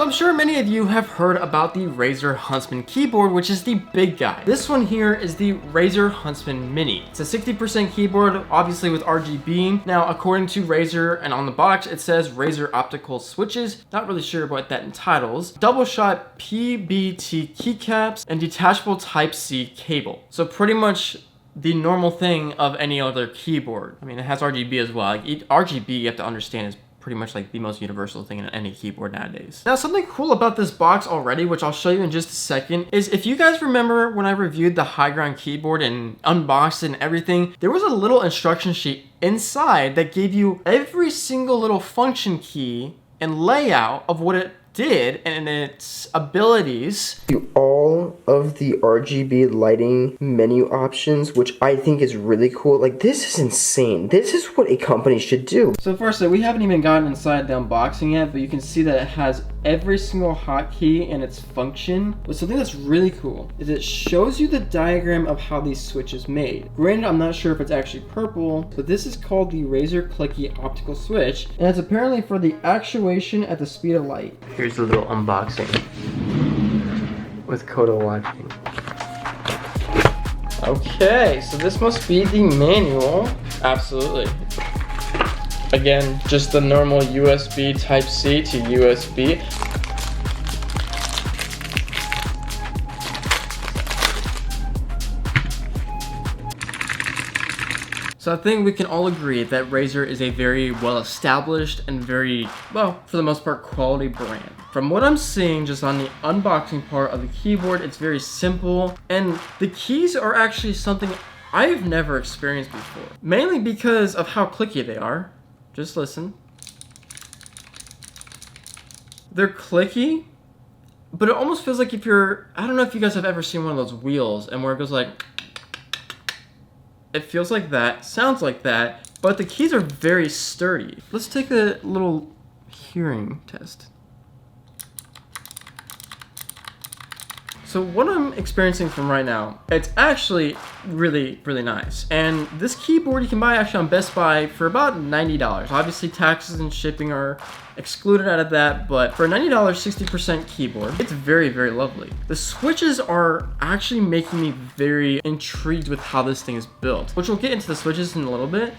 So I'm sure many of you have heard about the Razer Huntsman keyboard, which is the big guy. This one here is the Razer Huntsman Mini. It's a 60% keyboard, obviously with RGB. Now, according to Razer and on the box, it says Razer optical switches. Not really sure what that entitles. Double shot PBT keycaps and detachable Type-C cable. So pretty much the normal thing of any other keyboard. I mean, it has RGB as well. Like, RGB, you have to understand, is pretty much like the most universal thing in any keyboard nowadays. Now, something cool about this box already, which I'll show you in just a second, is if you guys remember when I reviewed the high ground keyboard and unboxed it and everything, there was a little instruction sheet inside that gave you every single little function key and layout of what it did and its abilities. All of the RGB lighting menu options, which I think is really cool. Like, this is insane. This is what a company should do. So firstly, we haven't even gotten inside the unboxing yet, but you can see that it has every single hotkey and its function. But something that's really cool is it shows you the diagram of how these switches made. Granted, I'm not sure if it's actually purple, but this is called the Razer Clicky optical switch, and it's apparently for the actuation at the speed of light. Here's a little unboxing with Kodo watching. Okay, so this must be the manual. Absolutely. Again, just the normal USB Type-C to USB. So I think we can all agree that Razer is a very well-established and very, well, for the most part, quality brand. From what I'm seeing just on the unboxing part of the keyboard, it's very simple, and the keys are actually something I've never experienced before. Mainly because of how clicky they are. Just listen. They're clicky, but it almost feels like if you're, I don't know if you guys have ever seen one of those wheels and where it goes like, it feels like that, sounds like that, but the keys are very sturdy. Let's take a little hearing test. So what I'm experiencing from right now, it's actually really, really nice. And this keyboard you can buy actually on Best Buy for about $90. Obviously taxes and shipping are excluded out of that, but for a $90 60% keyboard, it's very, very lovely. The switches are actually making me very intrigued with how this thing is built, which we'll get into the switches in a little bit.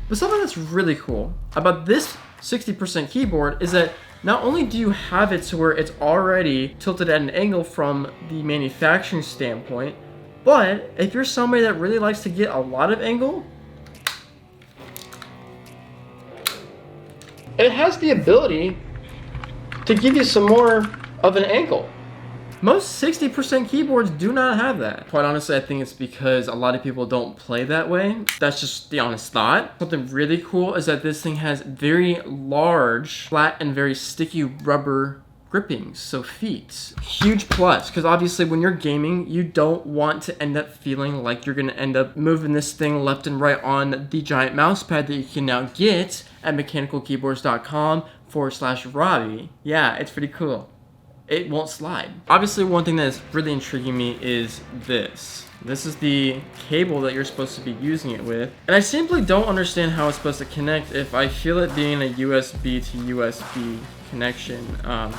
But something that's really cool about this 60% keyboard is that not only do you have it to where it's already tilted at an angle from the manufacturing standpoint, but if you're somebody that really likes to get a lot of angle, it has the ability to give you some more of an angle. Most 60% keyboards do not have that. Quite honestly, I think it's because a lot of people don't play that way. That's just the honest thought. Something really cool is that this thing has very large, flat, and very sticky rubber grippings, so feet. Huge plus, because obviously when you're gaming, you don't want to end up feeling like you're gonna end up moving this thing left and right on the giant mouse pad that you can now get at mechanicalkeyboards.com/Robbie. Yeah, it's pretty cool. It won't slide. Obviously, one thing that is really intriguing me is this. This is the cable that you're supposed to be using it with. And I simply don't understand how it's supposed to connect if I feel it being a USB to USB connection.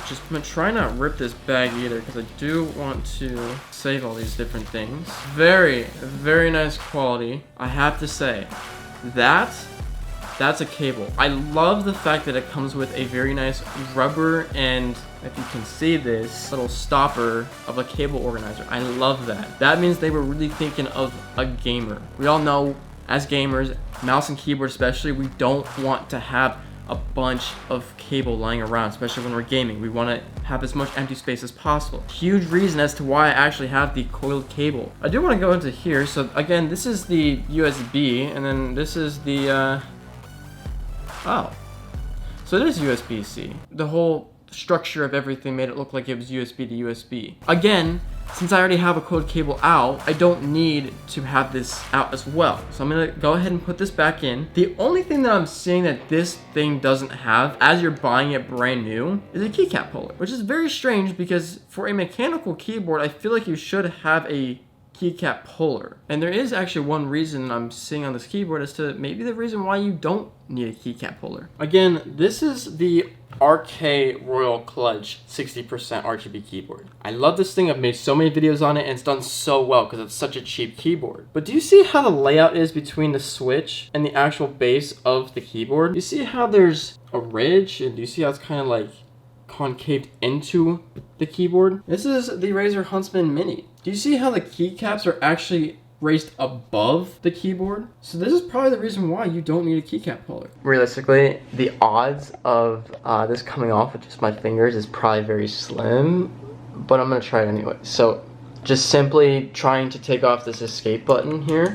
Just I'm gonna try not rip this bag either because I do want to save all these different things. Very, very nice quality. I have to say, that's a cable. I love the fact that it comes with a very nice rubber and, if you can see this, little stopper of a cable organizer. I love that. That means they were really thinking of a gamer. We all know, as gamers, mouse and keyboard especially, we don't want to have a bunch of cable lying around, especially when we're gaming. We want to have as much empty space as possible. Huge reason as to why I actually have the coiled cable. I do want to go into here. So again, this is the USB, and then this is the, oh, so it is USB-C. The whole structure of everything made it look like it was USB to USB. Again, since I already have a coiled cable out, I don't need to have this out as well. So I'm gonna go ahead and put this back in. The only thing that I'm seeing that this thing doesn't have, as you're buying it brand new, is a keycap holder, which is very strange because for a mechanical keyboard, I feel like you should have a keycap holder. And there is actually one reason I'm seeing on this keyboard as to maybe the reason why you don't need a keycap holder. Again, this is the RK Royal Clutch 60% RGB keyboard. I love this thing. I've made so many videos on it and it's done so well because it's such a cheap keyboard. But do you see how the layout is between the switch and the actual base of the keyboard? You see how there's a ridge, and do you see how it's kind of like concaved into the keyboard? This is the Razer Huntsman Mini. Do you see how the keycaps are actually raised above the keyboard? So this is probably the reason why you don't need a keycap holder. Realistically, the odds of this coming off with just my fingers is probably very slim, but I'm gonna try it anyway. So just simply trying to take off this escape button here.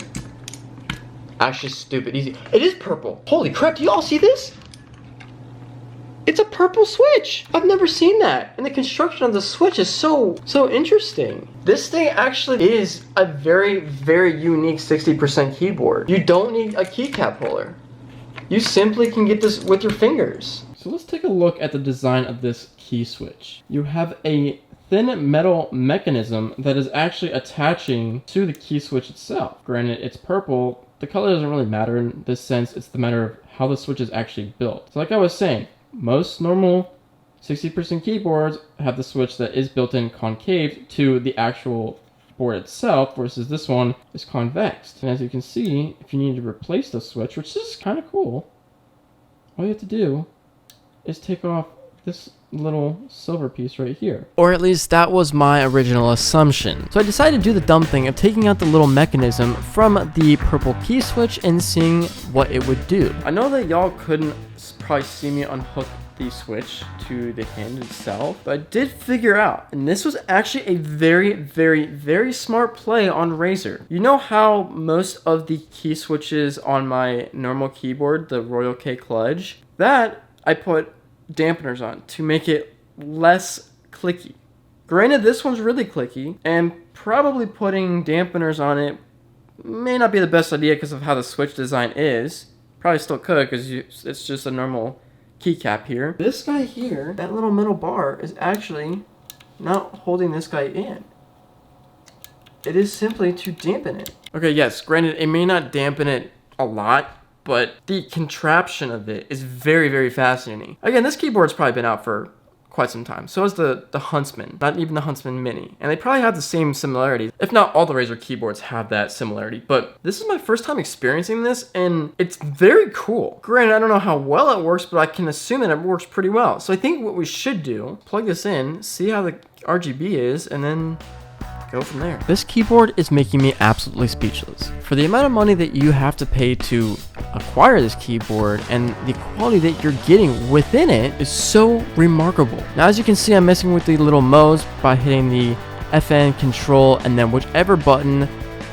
Actually stupid easy. It is purple. Holy crap, do you all see this? It's a purple switch. I've never seen that. And the construction of the switch is so interesting. This thing actually is a very, very unique 60% keyboard. You don't need a keycap holder. You simply can get this with your fingers. So let's take a look at the design of this key switch. You have a thin metal mechanism that is actually attaching to the key switch itself. Granted, it's purple. The color doesn't really matter in this sense. It's the matter of how the switch is actually built. So like I was saying, most normal 60% keyboards have the switch that is built in concave to the actual board itself, versus this one is convex. And as you can see, if you need to replace the switch, which is kind of cool, all you have to do is take off this little silver piece right here. Or at least that was my original assumption. So I decided to do the dumb thing of taking out the little mechanism from the purple key switch and seeing what it would do. I know that y'all couldn't probably see me unhook the switch to the hinge itself, but I did figure out, and this was actually a very, very, very smart play on Razer. You know how most of the key switches on my normal keyboard, the Royal K Clutch, that I put dampeners on to make it less clicky. Granted, this one's really clicky, and probably putting dampeners on it may not be the best idea because of how the switch design is. Probably still could because it's just a normal keycap here. This guy here, that little metal bar, is actually not holding this guy in. It is simply to dampen it. Okay, yes, granted, it may not dampen it a lot, but the contraption of it is very, very fascinating. Again, this keyboard's probably been out for quite some time. So is the Huntsman, not even the Huntsman Mini. And they probably have the same similarities. If not, all the Razer keyboards have that similarity. But this is my first time experiencing this, and it's very cool. Granted, I don't know how well it works, but I can assume that it works pretty well. So I think what we should do, plug this in, see how the RGB is, and then go from there. This keyboard is making me absolutely speechless. For the amount of money that you have to pay to acquire this keyboard and the quality that you're getting within it is so remarkable. Now, as you can see, I'm messing with the little modes by hitting the FN, control, and then whichever button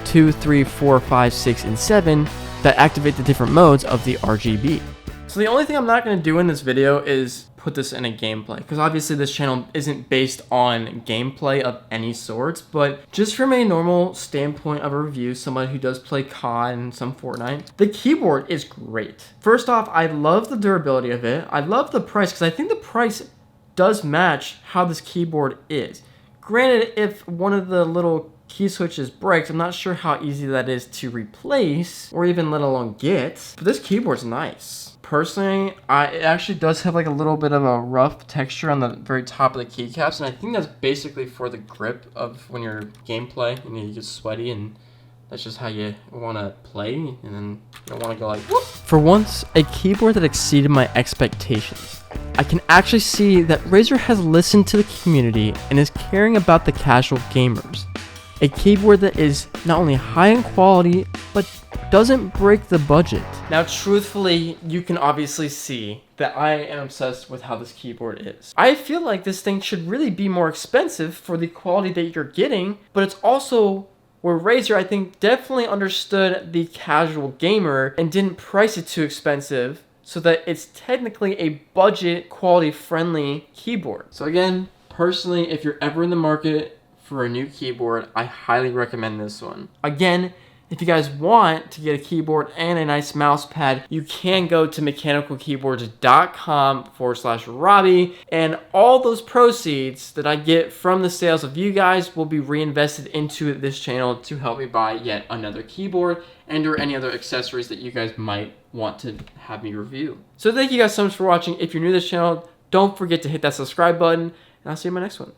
2, 3, 4, 5, 6, and 7 that activate the different modes of the RGB. So the only thing I'm not going to do in this video is put this in a gameplay, because obviously this channel isn't based on gameplay of any sorts, but just from a normal standpoint of a review, someone who does play COD and some Fortnite, the keyboard is great. First off, I love the durability of it. I love the price, because I think the price does match how this keyboard is. Granted, if one of the little key switches breaks, I'm not sure how easy that is to replace or even let alone get, but this keyboard's nice. Personally, it actually does have like a little bit of a rough texture on the very top of the keycaps, and I think that's basically for the grip of when you're gameplay and you get sweaty, and that's just how you want to play, and then you don't want to go like whoop. For once, a keyboard that exceeded my expectations. I can actually see that Razer has listened to the community and is caring about the casual gamers. A keyboard that is not only high in quality, but doesn't break the budget. Now, truthfully, you can obviously see that I am obsessed with how this keyboard is. I feel like this thing should really be more expensive for the quality that you're getting, but it's also where Razer, I think, definitely understood the casual gamer and didn't price it too expensive so that it's technically a budget, quality-friendly keyboard. So again, personally, if you're ever in the market for a new keyboard, I highly recommend this one. Again, if you guys want to get a keyboard and a nice mouse pad, you can go to mechanicalkeyboards.com/Robbie, and all those proceeds that I get from the sales of you guys will be reinvested into this channel to help me buy yet another keyboard and or any other accessories that you guys might want to have me review. So thank you guys so much for watching. If you're new to this channel, Don't forget to hit that subscribe button, and I'll see you in my next one.